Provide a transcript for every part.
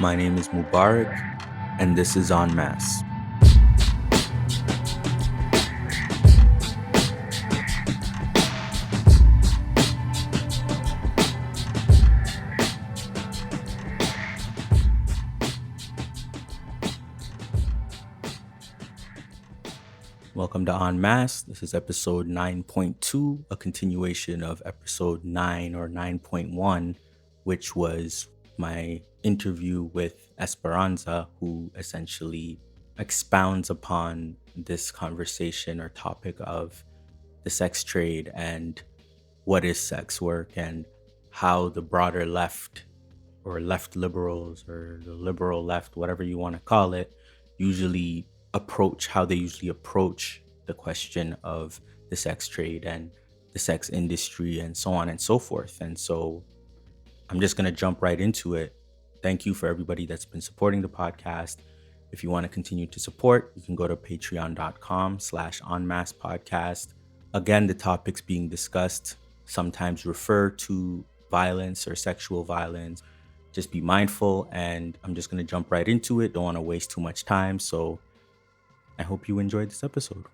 My name is Mubarak, and this is En Masse. Welcome to En Masse. This is episode 9.2, a continuation of episode 9 or 9.1, which was my interview with Esperanza, who essentially expounds upon this conversation or topic of the sex trade and what is sex work and how the broader left or left liberals or the liberal left, whatever you want to call it, usually usually approach the question of the sex trade and the sex industry and so on and so forth. And so I'm just going to jump right into it. Thank you for everybody that's been supporting the podcast. If you want to continue to support, you can go to patreon.com/enmasspodcast. Again, the topics being discussed sometimes refer to violence or sexual violence. Just be mindful, and I'm just going to jump right into it. Don't want to waste too much time. So I hope you enjoyed this episode.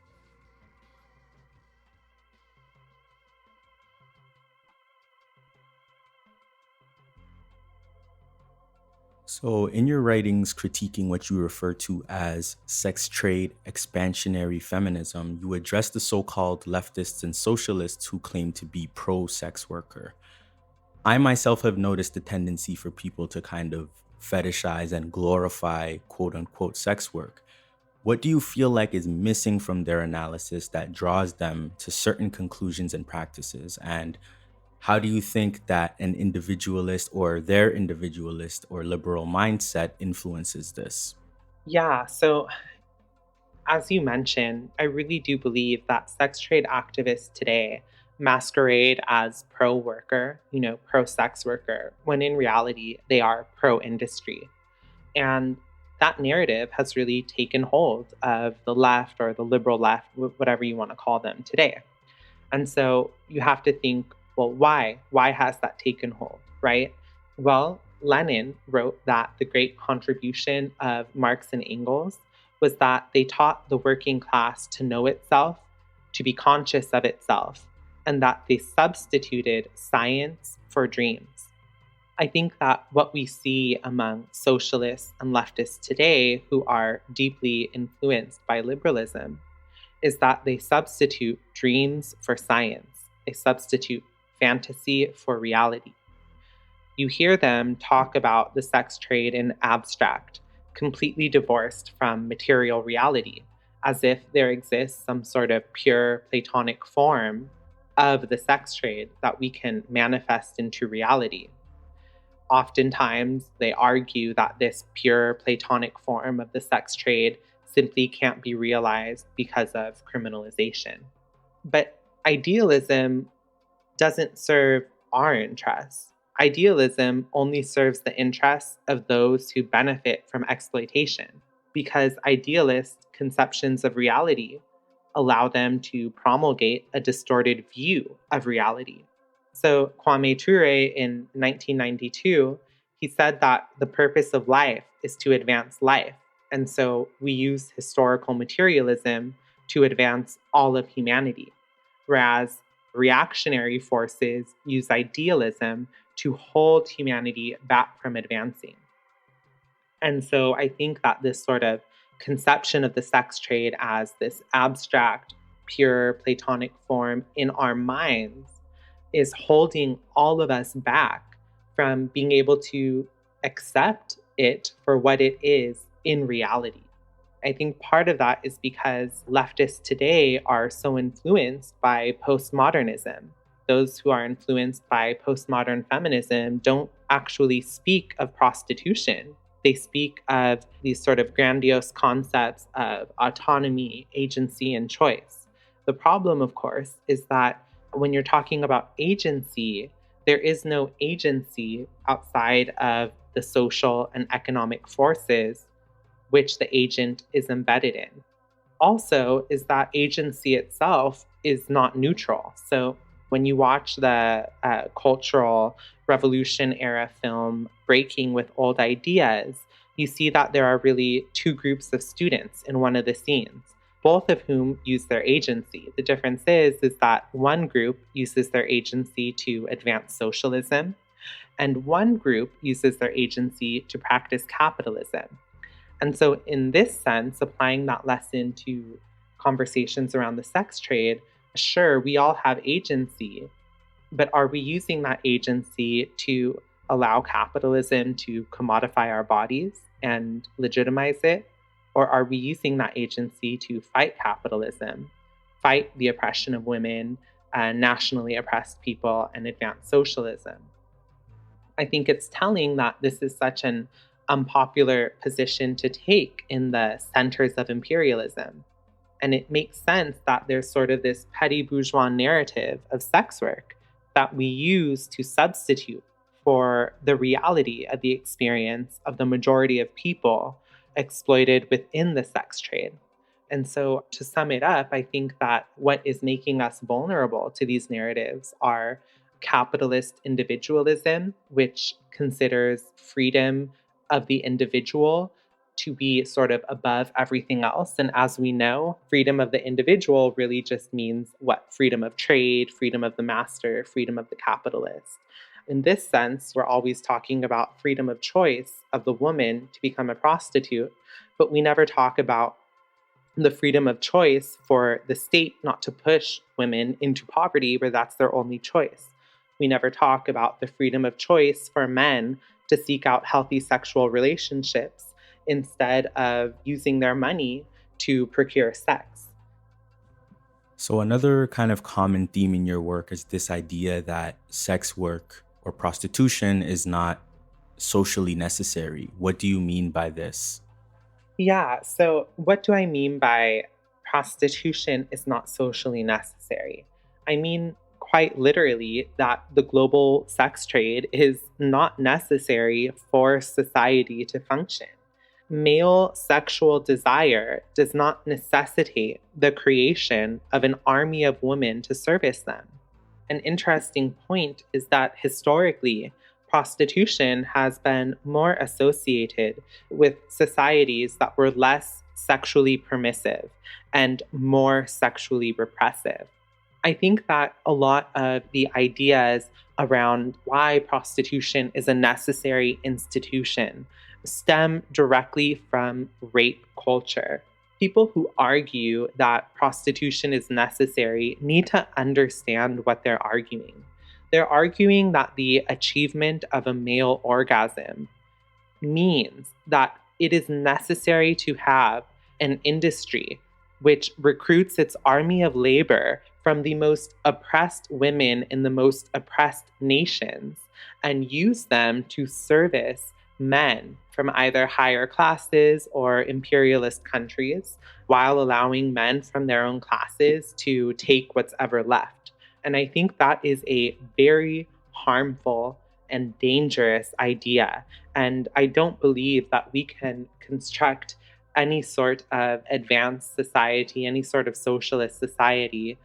So, in your writings critiquing what you refer to as sex trade expansionary feminism, you address the so-called leftists and socialists who claim to be pro-sex worker. I myself have noticed the tendency for people to kind of fetishize and glorify quote-unquote sex work. What do you feel like is missing from their analysis that draws them to certain conclusions and practices? And how do you think that an individualist or their individualist or liberal mindset influences this? Yeah, so as you mentioned, I really do believe that sex trade activists today masquerade as pro worker, pro sex worker, when in reality, they are pro industry. And that narrative has really taken hold of the left or the liberal left, whatever you want to call them today. And so you have to think, well, why? Why has that taken hold, right? Well, Lenin wrote that the great contribution of Marx and Engels was that they taught the working class to know itself, to be conscious of itself, and that they substituted science for dreams. I think that what we see among socialists and leftists today who are deeply influenced by liberalism is that they substitute dreams for science. They substitute fantasy for reality. You hear them talk about the sex trade in abstract, completely divorced from material reality, as if there exists some sort of pure Platonic form of the sex trade that we can manifest into reality. Oftentimes, they argue that this pure Platonic form of the sex trade simply can't be realized because of criminalization. But idealism doesn't serve our interests. Idealism only serves the interests of those who benefit from exploitation, because idealist conceptions of reality allow them to promulgate a distorted view of reality. So Kwame Ture in 1992, he said that the purpose of life is to advance life. And so we use historical materialism to advance all of humanity, whereas reactionary forces use idealism to hold humanity back from advancing. And so I think that this sort of conception of the sex trade as this abstract, pure Platonic form in our minds is holding all of us back from being able to accept it for what it is in reality. I think part of that is because leftists today are so influenced by postmodernism. Those who are influenced by postmodern feminism don't actually speak of prostitution. They speak of these sort of grandiose concepts of autonomy, agency, and choice. The problem, of course, is that when you're talking about agency, there is no agency outside of the social and economic forces which the agent is embedded in. Also, is that agency itself is not neutral. So When you watch the cultural revolution era film Breaking with Old Ideas, you see that there are really two groups of students in one of the scenes, both of whom use their agency. The difference is that one group uses their agency to advance socialism, and one group uses their agency to practice capitalism. And so, in this sense, applying that lesson to conversations around the sex trade, sure, we all have agency, but are we using that agency to allow capitalism to commodify our bodies and legitimize it? Or are we using that agency to fight capitalism, fight the oppression of women, nationally oppressed people, and advance socialism? I think it's telling that this is such an unpopular position to take in the centers of imperialism. And it makes sense that there's sort of this petty bourgeois narrative of sex work that we use to substitute for the reality of the experience of the majority of people exploited within the sex trade. And so, to sum it up, I think that what is making us vulnerable to these narratives are capitalist individualism, which considers freedom of the individual to be sort of above everything else. And as we know, freedom of the individual really just means what? Freedom of trade, freedom of the master, freedom of the capitalist. In this sense, we're always talking about freedom of choice of the woman to become a prostitute, but we never talk about the freedom of choice for the state not to push women into poverty where that's their only choice. We never talk about the freedom of choice for men to seek out healthy sexual relationships instead of using their money to procure sex. So, another kind of common theme in your work is this idea that sex work or prostitution is not socially necessary. What do you mean by this? Yeah, so what do I mean by prostitution is not socially necessary? I mean, quite literally, that the global sex trade is not necessary for society to function. Male sexual desire does not necessitate the creation of an army of women to service them. An interesting point is that historically, prostitution has been more associated with societies that were less sexually permissive and more sexually repressive. I think that a lot of the ideas around why prostitution is a necessary institution stem directly from rape culture. People who argue that prostitution is necessary need to understand what they're arguing. They're arguing that the achievement of a male orgasm means that it is necessary to have an industry which recruits its army of labor from the most oppressed women in the most oppressed nations and use them to service men from either higher classes or imperialist countries while allowing men from their own classes to take what's ever left. And I think that is a very harmful and dangerous idea. And I don't believe that we can construct any sort of advanced society, any sort of socialist society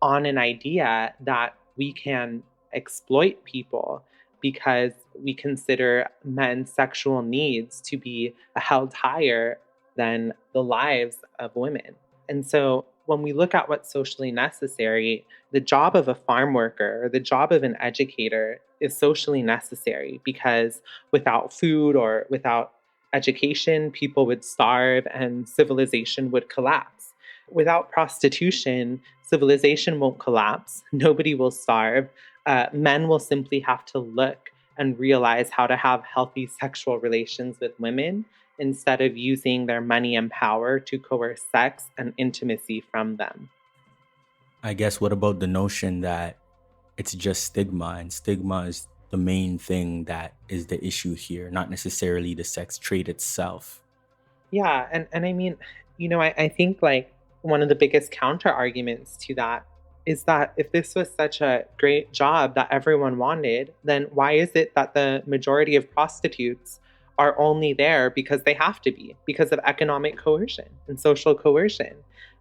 on an idea that we can exploit people because we consider men's sexual needs to be held higher than the lives of women. And so when we look at what's socially necessary, the job of a farm worker or the job of an educator is socially necessary because without food or without education, people would starve and civilization would collapse. Without prostitution, civilization won't collapse, nobody will starve. Men will simply have to look and realize how to have healthy sexual relations with women instead of using their money and power to coerce sex and intimacy from them. I guess what about the notion that it's just stigma, and stigma is the main thing that is the issue here, not necessarily the sex trade itself? Yeah, and I mean, I think like one of the biggest counter arguments to that is that if this was such a great job that everyone wanted, then why is it that the majority of prostitutes are only there because they have to be, because of economic coercion and social coercion?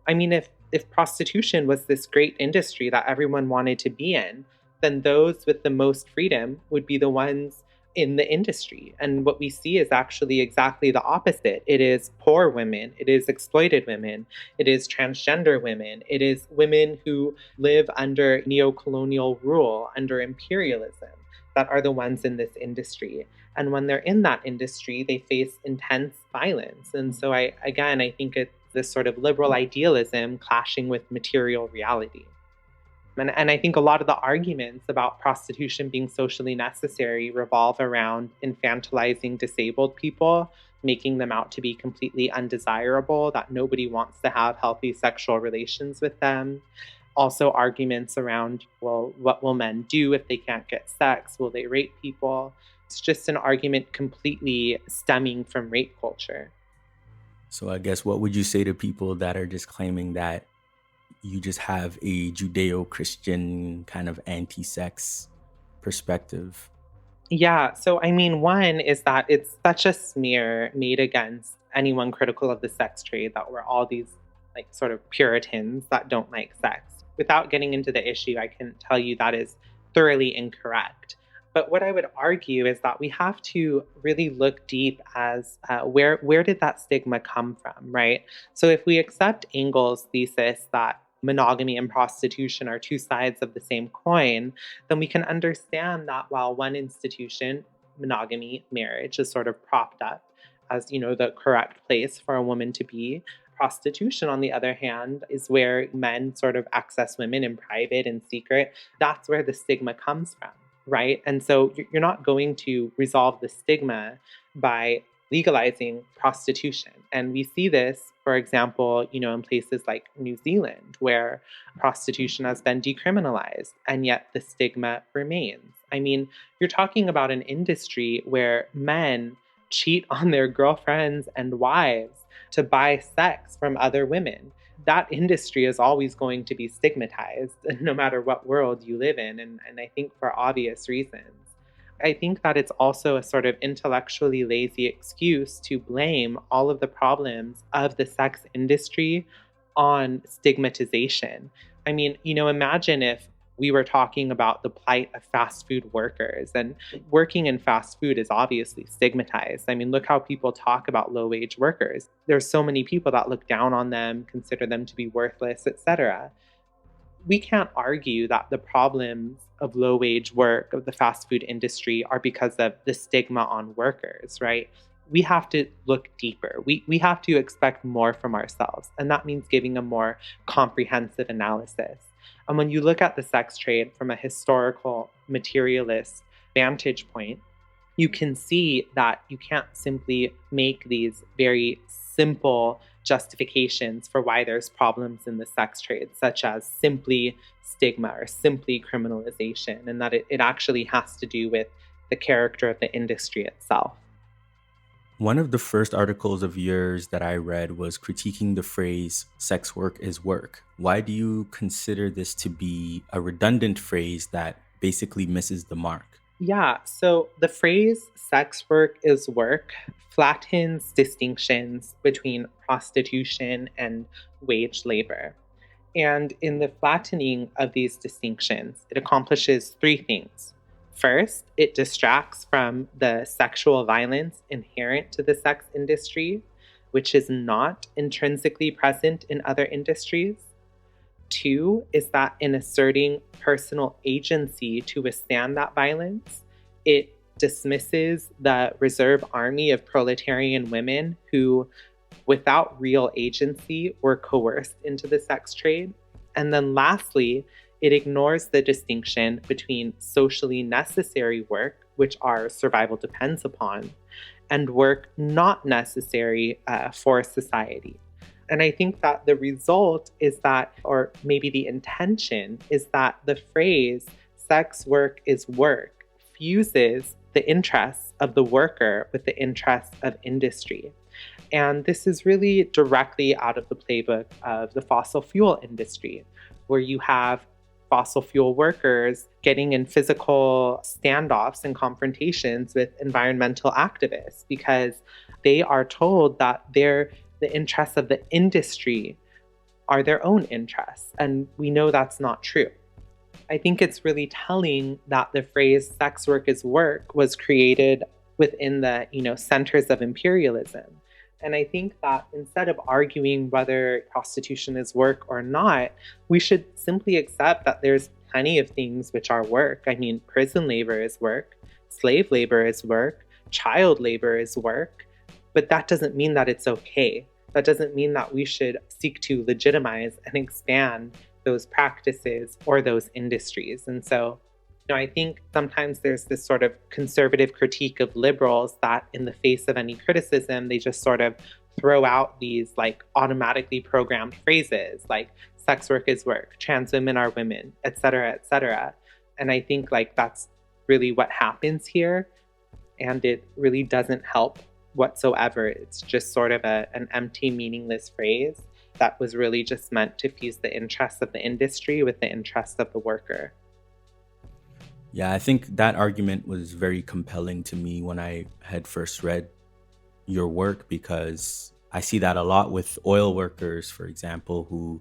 I mean, if prostitution was this great industry that everyone wanted to be in, then those with the most freedom would be the ones in the industry. And what we see is actually exactly the opposite. It is poor women, it is exploited women, it is transgender women, it is women who live under neo-colonial rule, under imperialism, that are the ones in this industry. And when they're in that industry, they face intense violence. And so I think it's this sort of liberal idealism clashing with material reality. And I think a lot of the arguments about prostitution being socially necessary revolve around infantilizing disabled people, making them out to be completely undesirable, that nobody wants to have healthy sexual relations with them. Also, arguments around, well, what will men do if they can't get sex? Will they rape people? It's just an argument completely stemming from rape culture. So I guess what would you say to people that are just claiming that you just have a Judeo-Christian kind of anti-sex perspective? Yeah. So, I mean, one is that it's such a smear made against anyone critical of the sex trade that we're all these like sort of Puritans that don't like sex. Without getting into the issue, I can tell you that is thoroughly incorrect. But what I would argue is that we have to really look deep as where did that stigma come from, right? So if we accept Engels' thesis that monogamy and prostitution are two sides of the same coin, then we can understand that while one institution, monogamy, marriage, is sort of propped up as, the correct place for a woman to be, prostitution, on the other hand, is where men sort of access women in private and secret. That's where the stigma comes from, right? And so you're not going to resolve the stigma by legalizing prostitution. And we see this, for example, in places like New Zealand, where prostitution has been decriminalized, and yet the stigma remains. I mean, you're talking about an industry where men cheat on their girlfriends and wives to buy sex from other women. That industry is always going to be stigmatized, no matter what world you live in. And I think for obvious reasons. I think that it's also a sort of intellectually lazy excuse to blame all of the problems of the sex industry on stigmatization. I mean, imagine if we were talking about the plight of fast food workers, and working in fast food is obviously stigmatized. I mean, look how people talk about low-wage workers. There's so many people that look down on them, consider them to be worthless, etc. We can't argue that the problems of low wage work of the fast food industry are because of the stigma on workers, right? We have to look deeper. We have to expect more from ourselves. And that means giving a more comprehensive analysis. And when you look at the sex trade from a historical materialist vantage point, you can see that you can't simply make these very simple justifications for why there's problems in the sex trade, such as simply stigma or simply criminalization, and that it actually has to do with the character of the industry itself. One of the first articles of yours that I read was critiquing the phrase sex work is work. Why do you consider this to be a redundant phrase that basically misses the mark? Yeah, so the phrase sex work is work flattens distinctions between prostitution and wage labor. And in the flattening of these distinctions, it accomplishes three things. First, it distracts from the sexual violence inherent to the sex industry, which is not intrinsically present in other industries. Two is that in asserting personal agency to withstand that violence, it dismisses the reserve army of proletarian women who, without real agency, were coerced into the sex trade. And then lastly, it ignores the distinction between socially necessary work, which our survival depends upon, and work not necessary for society. And I think that the result is that, or maybe the intention is that the phrase sex work is work fuses the interests of the worker with the interests of industry. And this is really directly out of the playbook of the fossil fuel industry, where you have fossil fuel workers getting in physical standoffs and confrontations with environmental activists because they are told that the interests of the industry are their own interests. And we know that's not true. I think it's really telling that the phrase sex work is work was created within the, centers of imperialism. And I think that instead of arguing whether prostitution is work or not, we should simply accept that there's plenty of things which are work. I mean, prison labor is work, slave labor is work, child labor is work, but that doesn't mean that it's okay. That doesn't mean that we should seek to legitimize and expand those practices or those industries. And so, I think sometimes there's this sort of conservative critique of liberals that, in the face of any criticism, they just sort of throw out these like automatically programmed phrases like sex work is work, trans women are women, et cetera, et cetera. And I think like that's really what happens here. And it really doesn't help whatsoever. It's just sort of an empty, meaningless phrase that was really just meant to fuse the interests of the industry with the interests of the worker. Yeah, I think that argument was very compelling to me when I had first read your work, because I see that a lot with oil workers, for example, who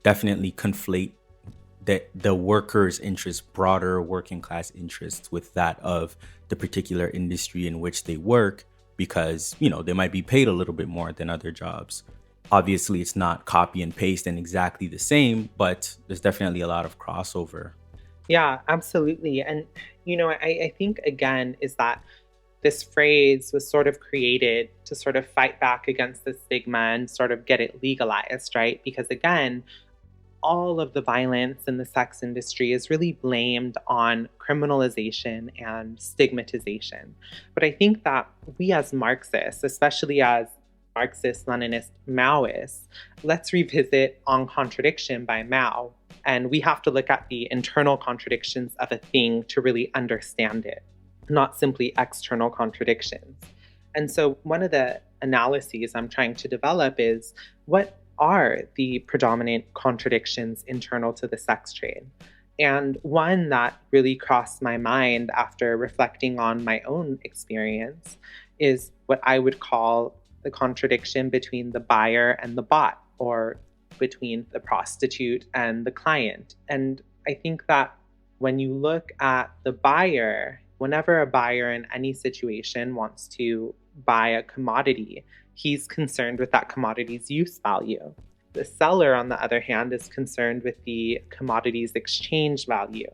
definitely conflate the workers' interests, broader working class interests, with that of the particular industry in which they work, because, they might be paid a little bit more than other jobs. Obviously, it's not copy and paste and exactly the same, but there's definitely a lot of crossover. Yeah, absolutely. And, I think, again, is that this phrase was sort of created to sort of fight back against the stigma and sort of get it legalized, right? Because, again, all of the violence in the sex industry is really blamed on criminalization and stigmatization. But I think that we as Marxists, especially as Marxist, Leninist, Maoists, let's revisit On Contradiction by Mao. And we have to look at the internal contradictions of a thing to really understand it, not simply external contradictions. And so one of the analyses I'm trying to develop is, what are the predominant contradictions internal to the sex trade? And one that really crossed my mind after reflecting on my own experience is what I would call the contradiction between the buyer and the bot, or between the prostitute and the client. And I think that when you look at the buyer, whenever a buyer in any situation wants to buy a commodity, he's concerned with that commodity's use value. The seller, on the other hand, is concerned with the commodity's exchange value.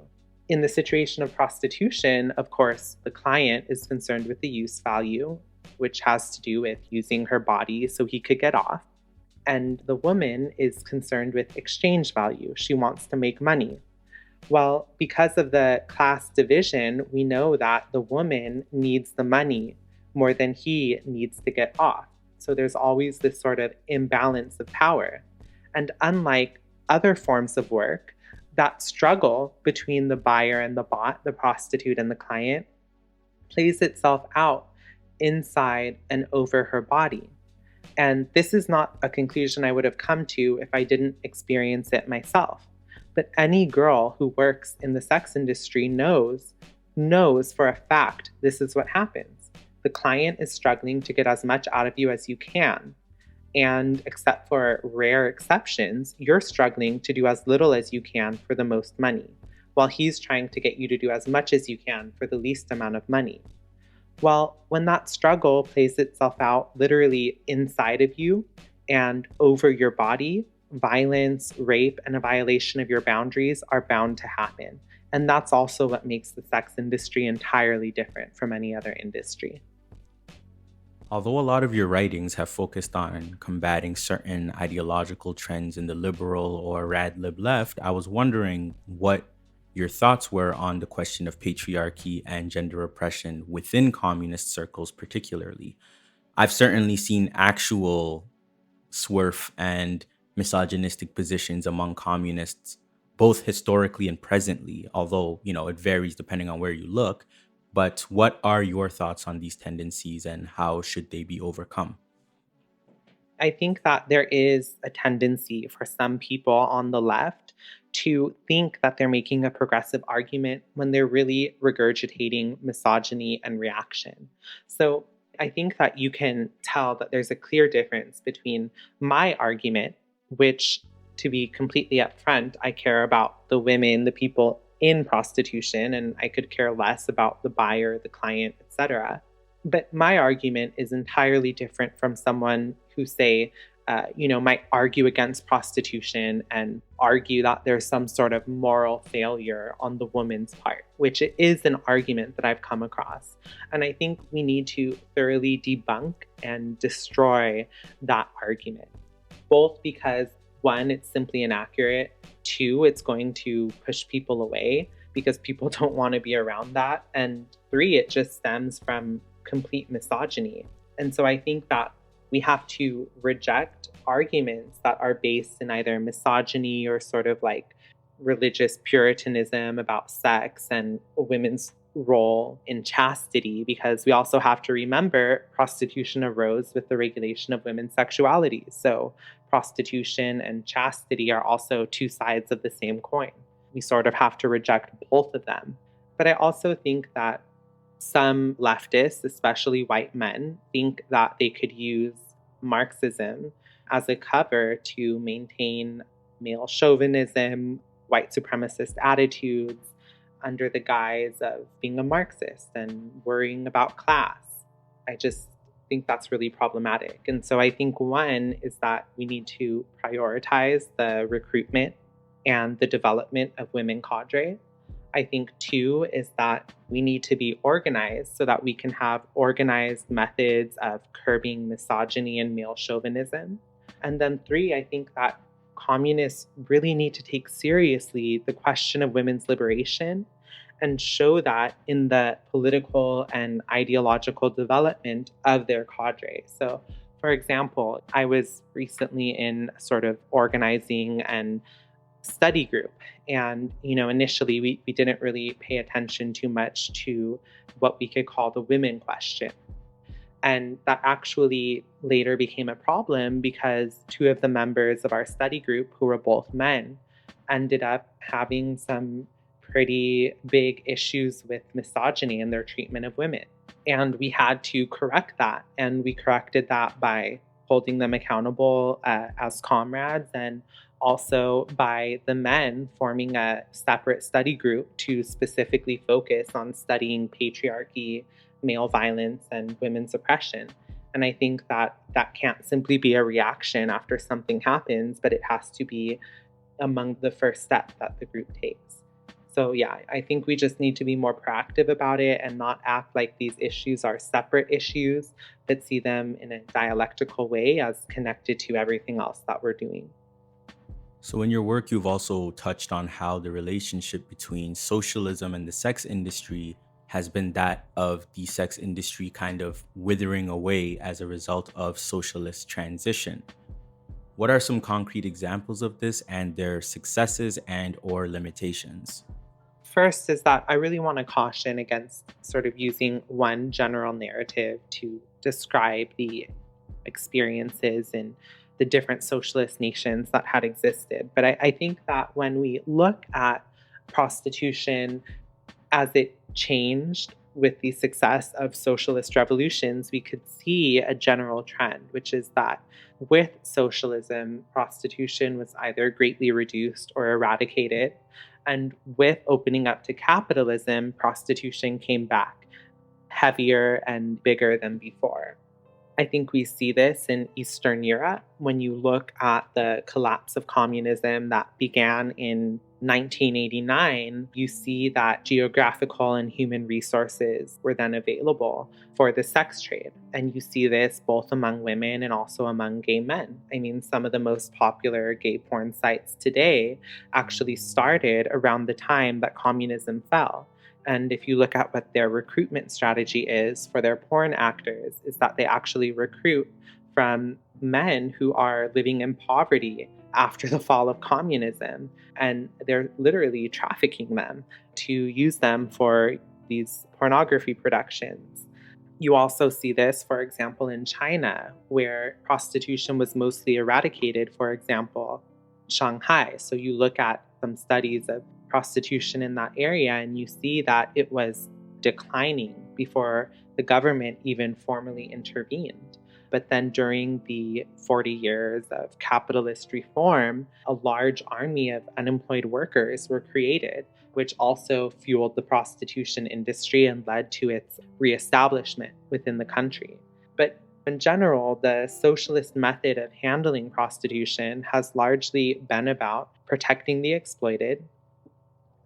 In the situation of prostitution, of course, the client is concerned with the use value, which has to do with using her body so he could get off. And the woman is concerned with exchange value. She wants to make money. Well, because of the class division, we know that the woman needs the money more than he needs to get off. So there's always this sort of imbalance of power. And unlike other forms of work, that struggle between the buyer and the bot, the prostitute and the client, plays itself out inside and over her body. And this is not a conclusion I would have come to if I didn't experience it myself. But any girl who works in the sex industry knows for a fact this is what happens. The client is struggling to get as much out of you as you can. And except for rare exceptions, you're struggling to do as little as you can for the most money, while he's trying to get you to do as much as you can for the least amount of money. Well, when that struggle plays itself out literally inside of you and over your body, violence, rape, and a violation of your boundaries are bound to happen. And that's also what makes the sex industry entirely different from any other industry. Although a lot of your writings have focused on combating certain ideological trends in the liberal or rad lib left, I was wondering what your thoughts were on the question of patriarchy and gender oppression within communist circles particularly. I've certainly seen actual swerf and misogynistic positions among communists, both historically and presently, although, it varies depending on where you look. But what are your thoughts on these tendencies and how should they be overcome? I think that there is a tendency for some people on the left to think that they're making a progressive argument when they're really regurgitating misogyny and reaction. So I think that you can tell that there's a clear difference between my argument, which to be completely upfront, I care about the women, the people in prostitution, and I could care less about the buyer, the client, etc. But my argument is entirely different from someone who, say, might argue against prostitution and argue that there's some sort of moral failure on the woman's part, which it is an argument that I've come across. And I think we need to thoroughly debunk and destroy that argument, both because, one, it's simply inaccurate. Two, it's going to push people away because people don't want to be around that. And three, it just stems from complete misogyny. And so I think that we have to reject arguments that are based in either misogyny or sort of like religious puritanism about sex and women's role in chastity, because we also have to remember prostitution arose with the regulation of women's sexuality. So prostitution and chastity are also two sides of the same coin. We sort of have to reject both of them. But I also think that some leftists, especially white men, think that they could use Marxism as a cover to maintain male chauvinism, white supremacist attitudes under the guise of being a Marxist and worrying about class. I just think that's really problematic. And so I think one is that we need to prioritize the recruitment and the development of women cadre. I think two is that we need to be organized so that we can have organized methods of curbing misogyny and male chauvinism. And then three, I think that communists really need to take seriously the question of women's liberation and show that in the political and ideological development of their cadre. So, for example, I was recently in sort of organizing and study group. And, initially we didn't really pay attention too much to what we could call the women question. And that actually later became a problem because two of the members of our study group, who were both men, ended up having some pretty big issues with misogyny in their treatment of women. And we had to correct that. And we corrected that by holding them accountable as comrades, and also by the men forming a separate study group to specifically focus on studying patriarchy, male violence, and women's oppression. And I think that that can't simply be a reaction after something happens, but it has to be among the first steps that the group takes. So yeah, I think we just need to be more proactive about it and not act like these issues are separate issues, but see them in a dialectical way as connected to everything else that we're doing. So in your work, you've also touched on how the relationship between socialism and the sex industry has been that of the sex industry kind of withering away as a result of socialist transition. What are some concrete examples of this and their successes and or limitations? First is that I really want to caution against sort of using one general narrative to describe the experiences in the different socialist nations that had existed. But I think that when we look at prostitution as it changed with the success of socialist revolutions, we could see a general trend, which is that with socialism, prostitution was either greatly reduced or eradicated. And with opening up to capitalism, prostitution came back heavier and bigger than before. I think we see this in Eastern Europe. When you look at the collapse of communism that began in 1989, you see that geographical and human resources were then available for the sex trade. And you see this both among women and also among gay men. I mean, some of the most popular gay porn sites today actually started around the time that communism fell. And if you look at what their recruitment strategy is for their porn actors, is that they actually recruit from men who are living in poverty after the fall of communism. And they're literally trafficking them to use them for these pornography productions. You also see this, for example, in China, where prostitution was mostly eradicated, for example, Shanghai. So you look at some studies of prostitution in that area, and you see that it was declining before the government even formally intervened. But then during the 40 years of capitalist reform, a large army of unemployed workers were created, which also fueled the prostitution industry and led to its reestablishment within the country. But in general, the socialist method of handling prostitution has largely been about protecting the exploited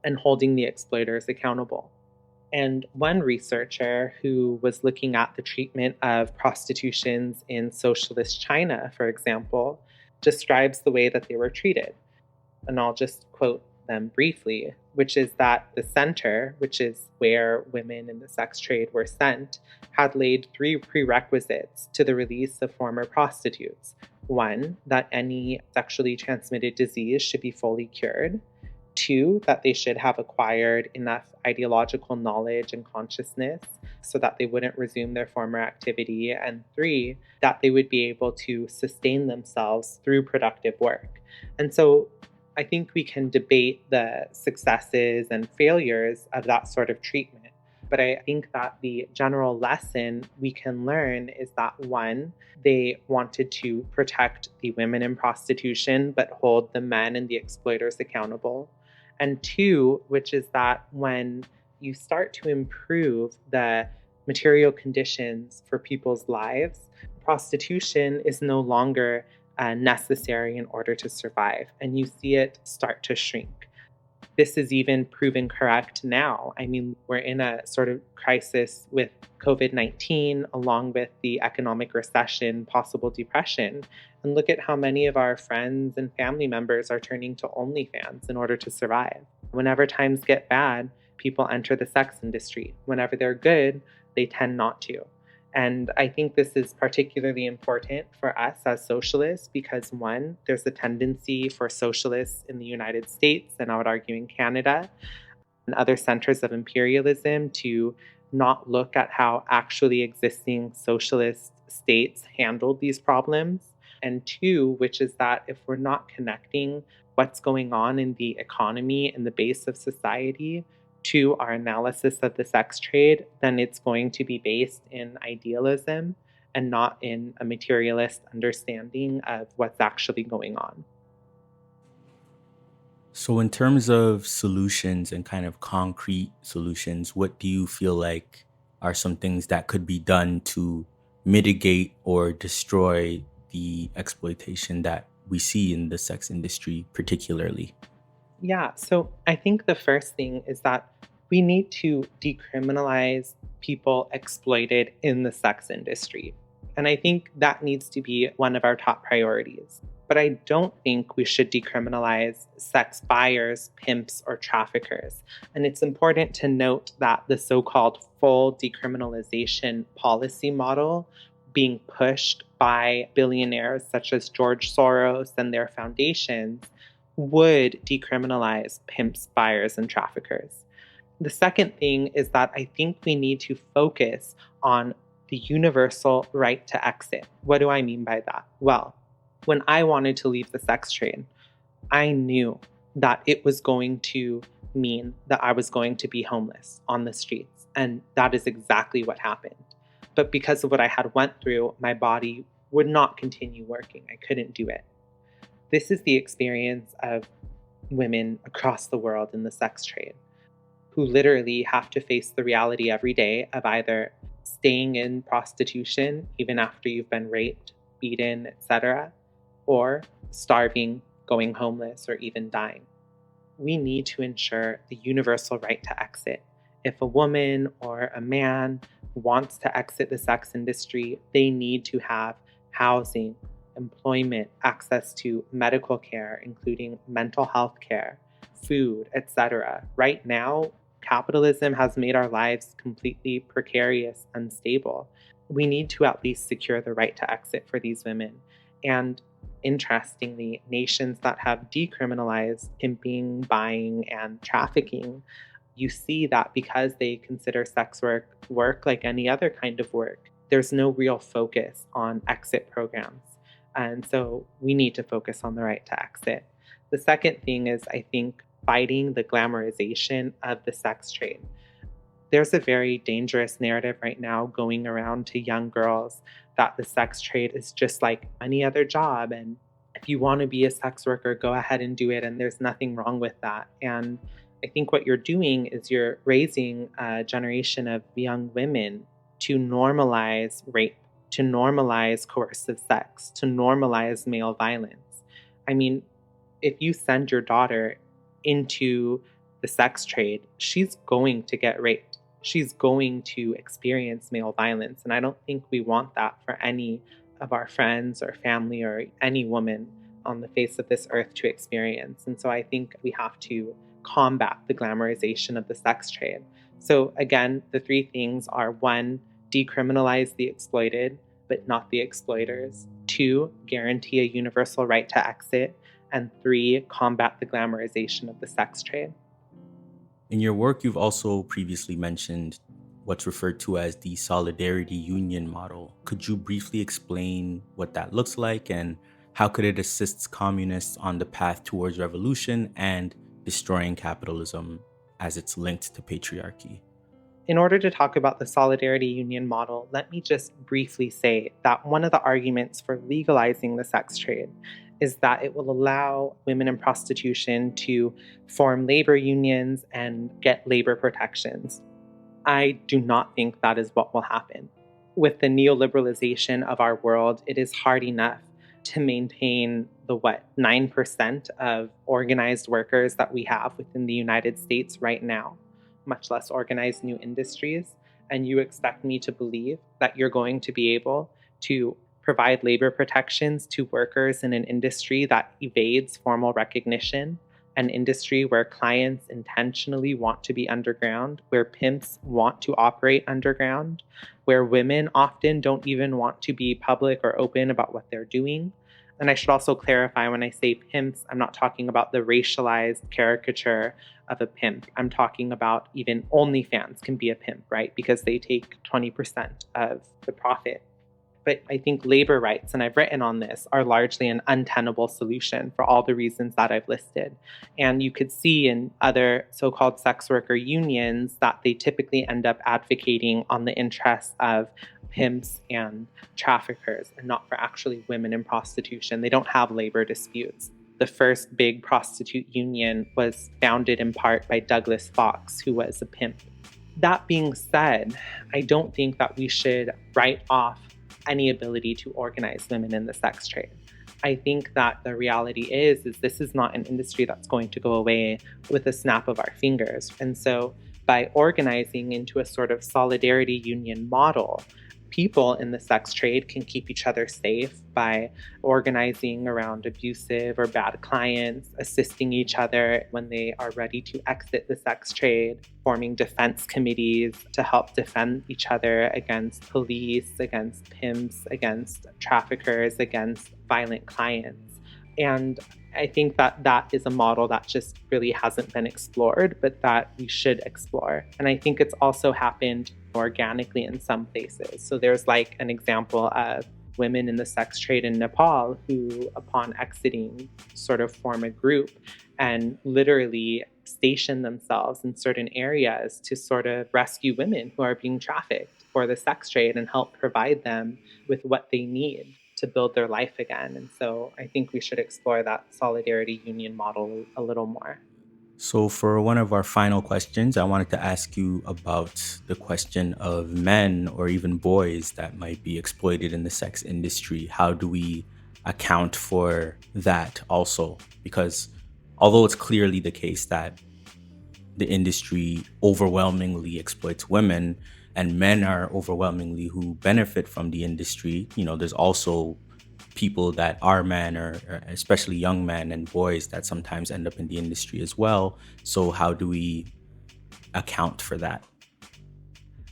and holding the exploiters accountable. And one researcher who was looking at the treatment of prostitutions in socialist China, for example, describes the way that they were treated. And I'll just quote them briefly, which is that the center, which is where women in the sex trade were sent, had laid three prerequisites to the release of former prostitutes. One, that any sexually transmitted disease should be fully cured. Two, that they should have acquired enough ideological knowledge and consciousness so that they wouldn't resume their former activity. And three, that they would be able to sustain themselves through productive work. And so I think we can debate the successes and failures of that sort of treatment. But I think that the general lesson we can learn is that one, they wanted to protect the women in prostitution, but hold the men and the exploiters accountable. And two, which is that when you start to improve the material conditions for people's lives, prostitution is no longer necessary in order to survive. And you see it start to shrink. This is even proven correct now. I mean, we're in a sort of crisis with COVID-19, along with the economic recession, possible depression. And look at how many of our friends and family members are turning to OnlyFans in order to survive. Whenever times get bad, people enter the sex industry. Whenever they're good, they tend not to. And I think this is particularly important for us as socialists because, one, there's a tendency for socialists in the United States, and I would argue in Canada, and other centers of imperialism to not look at how actually existing socialist states handled these problems. And two, which is that if we're not connecting what's going on in the economy and the base of society to our analysis of the sex trade, then it's going to be based in idealism and not in a materialist understanding of what's actually going on. So, in terms of solutions and kind of concrete solutions, what do you feel like are some things that could be done to mitigate or destroy the exploitation that we see in the sex industry, particularly? Yeah, so I think the first thing is that we need to decriminalize people exploited in the sex industry. And I think that needs to be one of our top priorities. But I don't think we should decriminalize sex buyers, pimps, or traffickers. And it's important to note that the so called full decriminalization policy model being pushed by billionaires such as George Soros and their foundations would decriminalize pimps, buyers, and traffickers. The second thing is that I think we need to focus on the universal right to exit. What do I mean by that? Well, when I wanted to leave the sex trade, I knew that it was going to mean that I was going to be homeless on the streets. And that is exactly what happened. But because of what I had went through, my body would not continue working. I couldn't do it. This is the experience of women across the world in the sex trade who literally have to face the reality every day of either staying in prostitution even after you've been raped, beaten, etc., or starving, going homeless, or even dying. We need to ensure the universal right to exit. If a woman or a man wants to exit the sex industry, they need to have housing, employment, access to medical care, including mental health care, food, etc. Right now, capitalism has made our lives completely precarious, unstable. We need to at least secure the right to exit for these women. And interestingly, nations that have decriminalized pimping, buying, and trafficking, you see that because they consider sex work like any other kind of work, there's no real focus on exit programs. And so we need to focus on the right to exit. The second thing is, I think, fighting the glamorization of the sex trade. There's a very dangerous narrative right now going around to young girls that the sex trade is just like any other job. And if you want to be a sex worker, go ahead and do it. And there's nothing wrong with that. And I think what you're doing is you're raising a generation of young women to normalize rape, to normalize coercive sex, to normalize male violence. I mean, if you send your daughter into the sex trade, she's going to get raped. She's going to experience male violence. And I don't think we want that for any of our friends or family or any woman on the face of this earth to experience. And so I think we have to combat the glamorization of the sex trade. So again, the three things are: one, decriminalize the exploited, but not the exploiters; two, guarantee a universal right to exit; and three, combat the glamorization of the sex trade. In your work, you've also previously mentioned what's referred to as the solidarity union model. Could you briefly explain what that looks like and how could it assist communists on the path towards revolution and destroying capitalism as it's linked to patriarchy? In order to talk about the solidarity union model, let me just briefly say that one of the arguments for legalizing the sex trade is that it will allow women in prostitution to form labor unions and get labor protections. I do not think that is what will happen. With the neoliberalization of our world, it is hard enough to maintain the 9% of organized workers that we have within the United States right now, much less organize new industries. And you expect me to believe that you're going to be able to provide labor protections to workers in an industry that evades formal recognition, an industry where clients intentionally want to be underground, where pimps want to operate underground, where women often don't even want to be public or open about what they're doing. And I should also clarify, when I say pimps, I'm not talking about the racialized caricature of a pimp. I'm talking about even OnlyFans can be a pimp, right? Because they take 20% of the profit. But I think labor rights, and I've written on this, are largely an untenable solution for all the reasons that I've listed. And you could see in other so-called sex worker unions that they typically end up advocating on the interests of pimps and traffickers and not for actually women in prostitution. They don't have labor disputes. The first big prostitute union was founded in part by Douglas Fox, who was a pimp. That being said, I don't think that we should write off any ability to organize women in the sex trade. I think that the reality is this is not an industry that's going to go away with a snap of our fingers. And so by organizing into a sort of solidarity union model, people in the sex trade can keep each other safe by organizing around abusive or bad clients, assisting each other when they are ready to exit the sex trade, forming defense committees to help defend each other against police, against pimps, against traffickers, against violent clients. And I think that that is a model that just really hasn't been explored, but that we should explore. And I think it's also happened organically in some places. So there's like an example of women in the sex trade in Nepal who, upon exiting, sort of form a group and literally station themselves in certain areas to sort of rescue women who are being trafficked for the sex trade and help provide them with what they need to build their life again. And so I think we should explore that solidarity union model a little more. So, for one of our final questions, I wanted to ask you about the question of men or even boys that might be exploited in the sex industry. How do we account for that also? Because although it's clearly the case that the industry overwhelmingly exploits women and men are overwhelmingly who benefit from the industry, there's also people that are men or especially young men and boys that sometimes end up in the industry as well. So how do we account for that?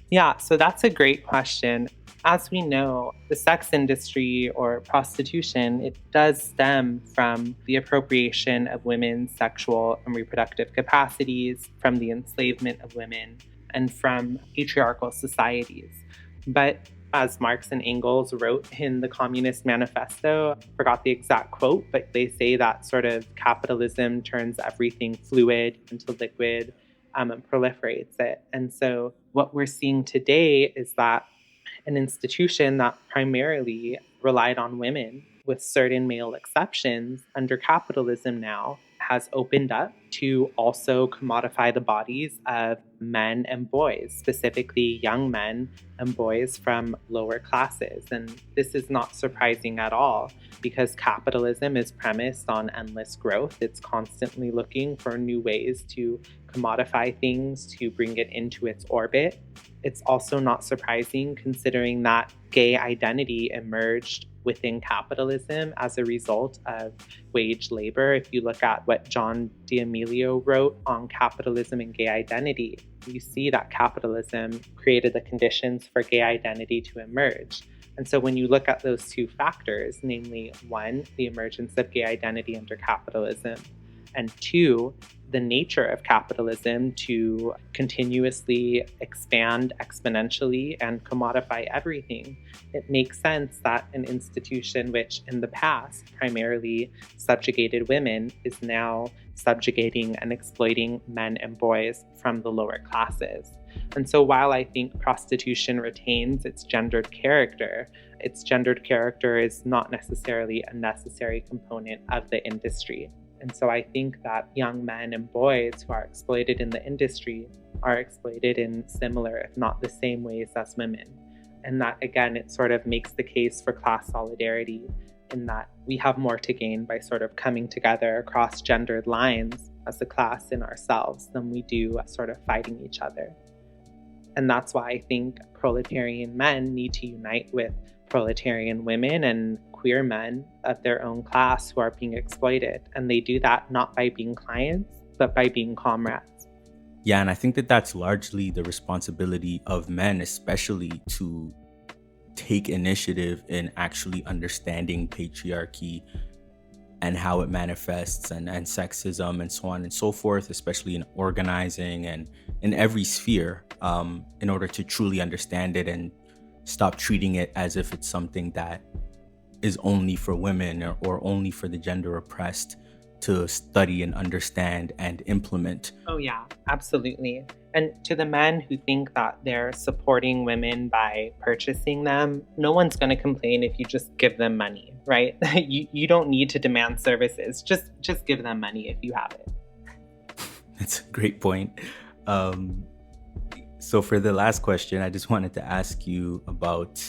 Yeah, so that's a great question. As we know, the sex industry or prostitution, it does stem from the appropriation of women's sexual and reproductive capacities, from the enslavement of women, and from patriarchal societies. But as Marx and Engels wrote in the Communist Manifesto, I forgot the exact quote, but they say that sort of capitalism turns everything fluid into liquid and proliferates it. And so what we're seeing today is that an institution that primarily relied on women, with certain male exceptions, under capitalism now has opened up to also commodify the bodies of men and boys, specifically young men and boys from lower classes. And this is not surprising at all because capitalism is premised on endless growth. It's constantly looking for new ways to commodify things, to bring it into its orbit. It's also not surprising considering that gay identity emerged within capitalism as a result of wage labor. If you look at what John D'Amelio wrote on capitalism and gay identity, you see that capitalism created the conditions for gay identity to emerge. And so when you look at those two factors, namely one, the emergence of gay identity under capitalism, and two, the nature of capitalism to continuously expand exponentially and commodify everything, it makes sense that an institution which in the past primarily subjugated women is now subjugating and exploiting men and boys from the lower classes. And so while I think prostitution retains its gendered character is not necessarily a necessary component of the industry. And so I think that young men and boys who are exploited in the industry are exploited in similar, if not the same ways as women. And that, again, it sort of makes the case for class solidarity in that we have more to gain by sort of coming together across gendered lines as a class in ourselves than we do sort of fighting each other. And that's why I think proletarian men need to unite with proletarian women and queer men of their own class who are being exploited. And they do that not by being clients, but by being comrades. Yeah, and I think that that's largely the responsibility of men, especially to take initiative in actually understanding patriarchy and how it manifests and sexism and so on and so forth, especially in organizing and in every sphere, in order to truly understand it and stop treating it as if it's something that is only for women or only for the gender oppressed to study and understand and implement. Oh yeah, absolutely. And to the men who think that they're supporting women by purchasing them, no one's going to complain if you just give them money, right? you don't need to demand services. Just give them money if you have it. That's a great point. So for the last question, I just wanted to ask you about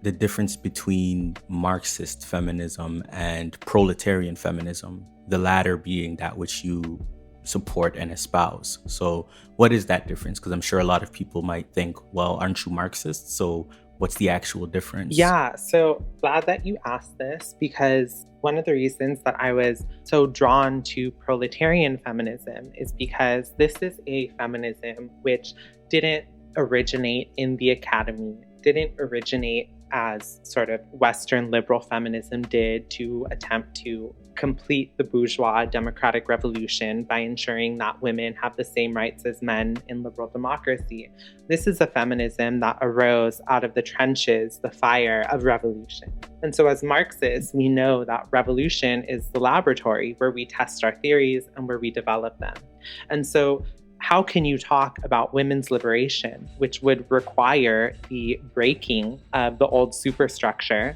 the difference between Marxist feminism and proletarian feminism, the latter being that which you support and espouse. So what is that difference? Because I'm sure a lot of people might think, well, aren't you Marxist? So what's the actual difference? Yeah, so glad that you asked this, because one of the reasons that I was so drawn to proletarian feminism is because this is a feminism which didn't originate in the academy, didn't originate as sort of Western liberal feminism did to attempt to complete the bourgeois democratic revolution by ensuring that women have the same rights as men in liberal democracy. This is a feminism that arose out of the trenches, the fire of revolution. And so as Marxists, we know that revolution is the laboratory where we test our theories and where we develop them. And so how can you talk about women's liberation, which would require the breaking of the old superstructure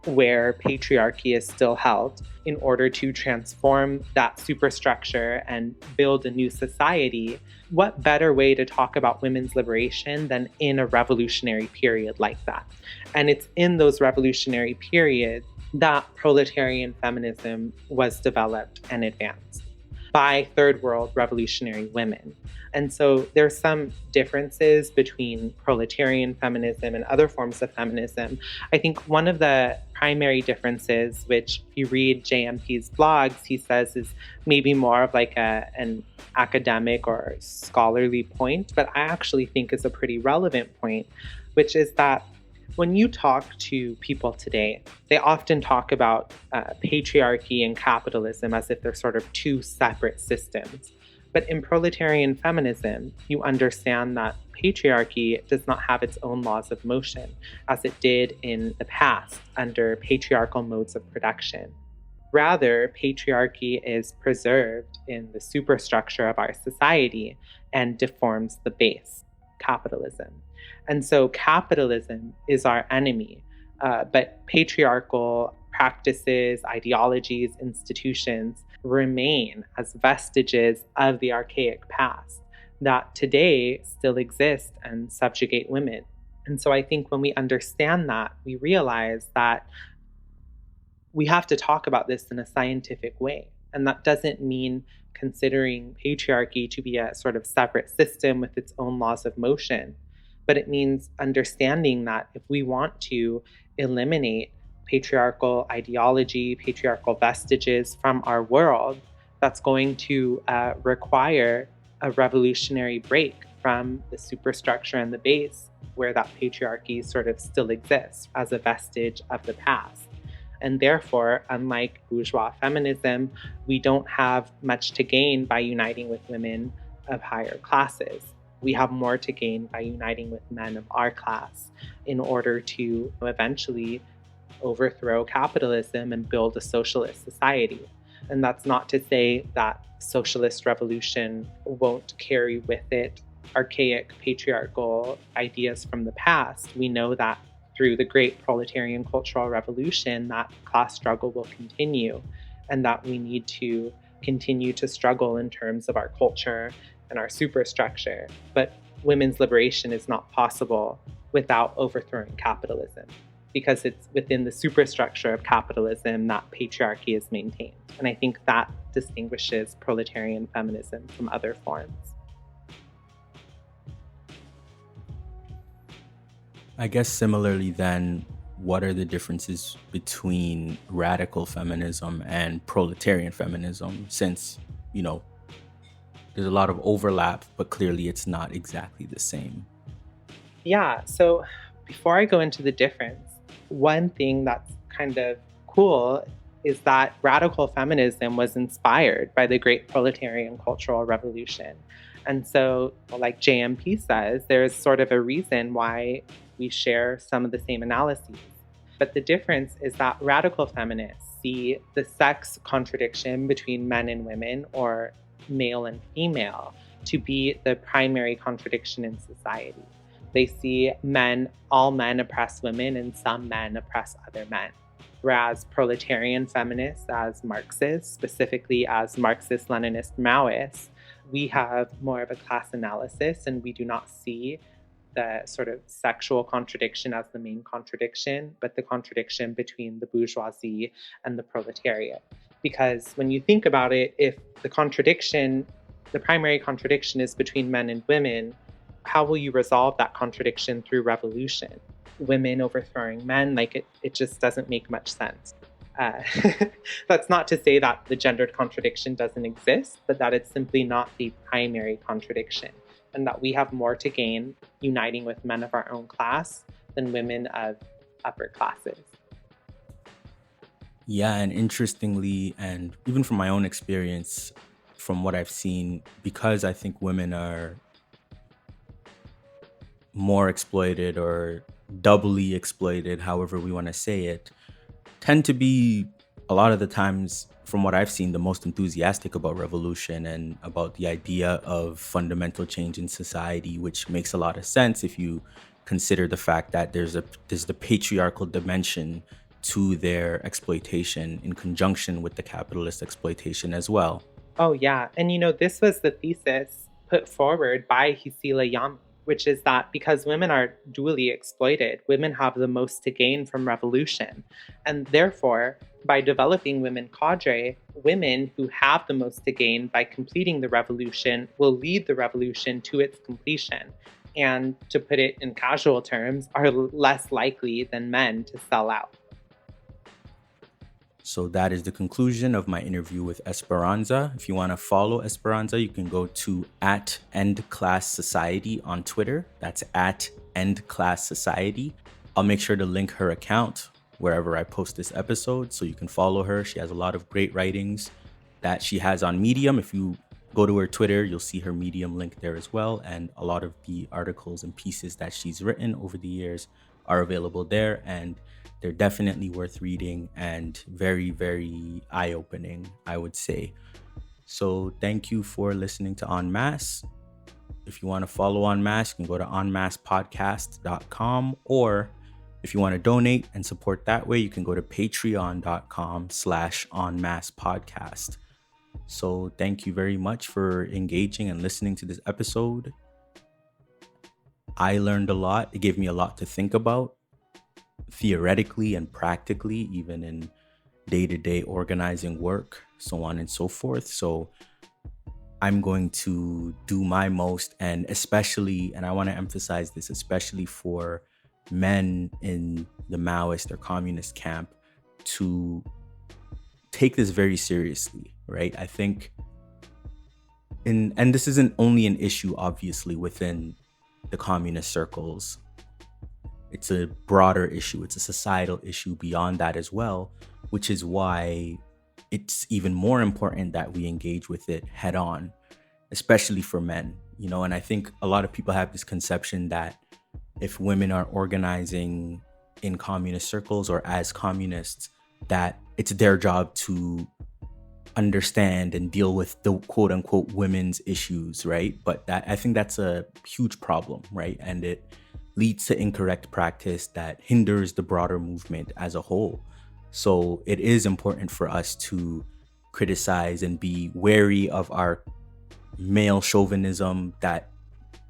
where patriarchy is still held, in order to transform that superstructure and build a new society? What better way to talk about women's liberation than in a revolutionary period like that? And it's in those revolutionary periods that proletarian feminism was developed and advanced by third world revolutionary women. And so there's some differences between proletarian feminism and other forms of feminism. I think one of the primary differences, which if you read JMP's blogs, he says is maybe more of like an academic or scholarly point, but I actually think is a pretty relevant point, which is that when you talk to people today, they often talk about patriarchy and capitalism as if they're sort of two separate systems. But in proletarian feminism, you understand that patriarchy does not have its own laws of motion, as it did in the past under patriarchal modes of production. Rather, patriarchy is preserved in the superstructure of our society and deforms the base. capitalism. And so capitalism is our enemy, but patriarchal practices, ideologies, institutions remain as vestiges of the archaic past that today still exist and subjugate women. And so I think when we understand that, we realize that we have to talk about this in a scientific way. And that doesn't mean considering patriarchy to be a sort of separate system with its own laws of motion, but it means understanding that if we want to eliminate patriarchal ideology, patriarchal vestiges from our world, that's going to require a revolutionary break from the superstructure and the base where that patriarchy sort of still exists as a vestige of the past. And therefore, unlike bourgeois feminism, we don't have much to gain by uniting with women of higher classes. We have more to gain by uniting with men of our class in order to eventually overthrow capitalism and build a socialist society. And that's not to say that socialist revolution won't carry with it archaic patriarchal ideas from the past. We know that through the great proletarian cultural revolution, that class struggle will continue, and that we need to continue to struggle in terms of our culture and our superstructure. But women's liberation is not possible without overthrowing capitalism, because it's within the superstructure of capitalism that patriarchy is maintained. And I think that distinguishes proletarian feminism from other forms. I guess similarly then, what are the differences between radical feminism and proletarian feminism? Since, there's a lot of overlap, but clearly it's not exactly the same. Yeah, so before I go into the difference, one thing that's kind of cool is that radical feminism was inspired by the great proletarian cultural revolution. And so, like JMP says, there's sort of a reason why we share some of the same analyses. But the difference is that radical feminists see the sex contradiction between men and women, or male and female, to be the primary contradiction in society. They see all men oppress women and some men oppress other men. Whereas proletarian feminists, as Marxists, specifically as Marxist-Leninist Maoists, we have more of a class analysis, and we do not see the sort of sexual contradiction as the main contradiction, but the contradiction between the bourgeoisie and the proletariat. Because when you think about it, if the primary contradiction is between men and women, how will you resolve that contradiction through revolution? Women overthrowing men, it just doesn't make much sense. That's not to say that the gendered contradiction doesn't exist, but that it's simply not the primary contradiction, and that we have more to gain uniting with men of our own class than women of upper classes. Yeah, and interestingly, and even from my own experience, from what I've seen, because I think women are more exploited or doubly exploited, however we want to say it, tend to be a lot of the times, from what I've seen, the most enthusiastic about revolution and about the idea of fundamental change in society, which makes a lot of sense if you consider the fact that there's the patriarchal dimension to their exploitation in conjunction with the capitalist exploitation as well. Oh, yeah. And this was the thesis put forward by Hisila Yami, which is that because women are dually exploited, women have the most to gain from revolution. And therefore, by developing women cadre, women who have the most to gain by completing the revolution will lead the revolution to its completion. And to put it in casual terms, are less likely than men to sell out. So that is the conclusion of my interview with Esperanza. If you want to follow Esperanza, you can go to @EndClassSociety on Twitter. That's @EndClassSociety. I'll make sure to link her account wherever I post this episode so you can follow her. She has a lot of great writings that she has on Medium. If you go to her Twitter, you'll see her Medium link there as well. And a lot of the articles and pieces that she's written over the years are available there. And they're definitely worth reading and very, very eye-opening, I would say. So thank you for listening to En Masse. if you want to follow En Masse, you can go to enmasspodcast.com, or if you want to donate and support that way, you can go to patreon.com/enmasspodcast. So thank you very much for engaging and listening to this episode. I learned a lot. It gave me a lot to think about, theoretically and practically, even in day-to-day organizing work, so on and so forth. So I'm going to do my most, and especially, and I want to emphasize this, especially for men in the Maoist or communist camp, to take this very seriously, right? I think, and this isn't only an issue, obviously, within the communist circles. It's a broader issue. It's a societal issue beyond that as well, which is why it's even more important that we engage with it head on, especially for men, you know. And I think a lot of people have this conception that if women are organizing in communist circles or as communists, that it's their job to understand and deal with the quote unquote women's issues, right? But that, I think that's a huge problem, right? And it leads to incorrect practice that hinders the broader movement as a whole. So it is important for us to criticize and be wary of our male chauvinism that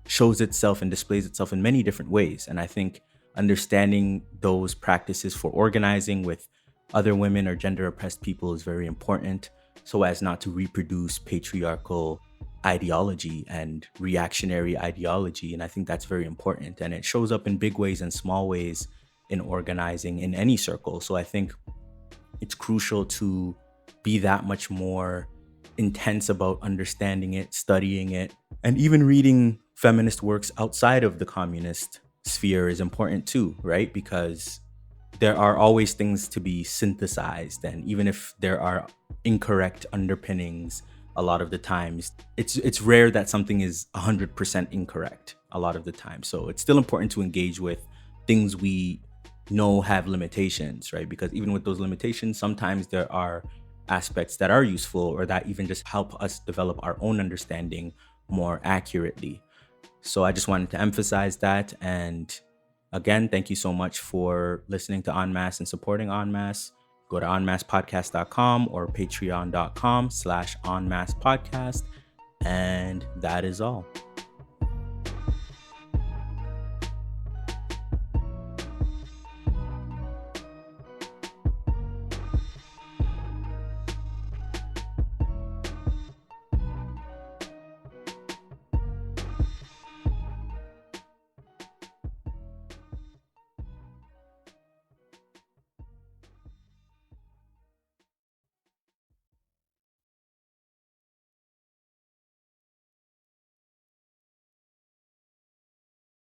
shows itself and displays itself in many different ways. And I think understanding those practices for organizing with other women or gender oppressed people is very important, so as not to reproduce patriarchal ideology and reactionary ideology. And I think that's very important. And it shows up in big ways and small ways in organizing in any circle. So I think it's crucial to be that much more intense about understanding it, studying it, and even reading feminist works outside of the communist sphere is important too, right? Because there are always things to be synthesized, and even if there are incorrect underpinnings, a lot of the times it's rare that something is 100% incorrect a lot of the time. So it's still important to engage with things we know have limitations, right? Because even with those limitations, sometimes there are aspects that are useful or that even just help us develop our own understanding more accurately. So I just wanted to emphasize that. And again, thank you so much for listening to En Masse and supporting En Masse. Go to enmasspodcast.com or patreon.com/enmasspodcast. And that is all.